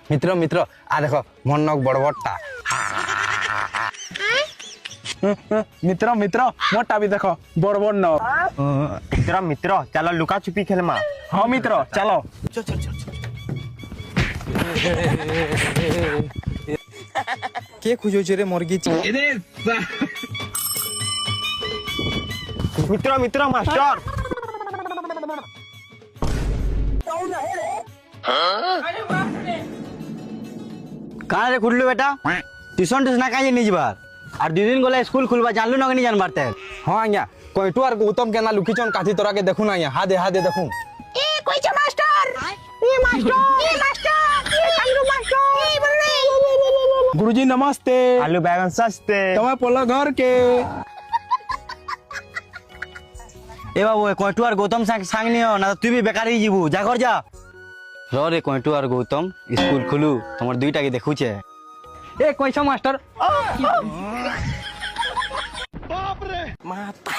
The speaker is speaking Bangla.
মিত্র মিত্র আ দেখো মন নক বড় বড়টা মিত্র মিত্র মোটা বি দেখো বড় বড় ন মিত্র মিত্র চলো লুকা চুপি খেলমা হ্যাঁ মিত্র চলো কে খুঁজছে রে মুরগি মিত্র মিত্র মাস্টার কানে রে খুললু বেটা টিউশন টিউশন কাজে নিয়ে যাবার আর দুদিন গলে স্কুল খুলবা জানলু না কেন জানবার তে হ্যাঁ আজ্ঞা কইটু আর গৌতম কেনা লুকিছন কাঠি তোরাকে দেখুন আজ্ঞা হাদে দেখুন गुरुजी नमस्ते आलू बैगन सस्ते तुम्हें पोला घर के এ বাবু কয়টু আর গৌতম সাং নিও না তুই বি বেকার হয়ে যাবু যা ঘর যা রে কয়টু আর গৌতম স্কুল খুলু তোমার দুইটাকে দেখুছে ए कोइसा मास्टर माता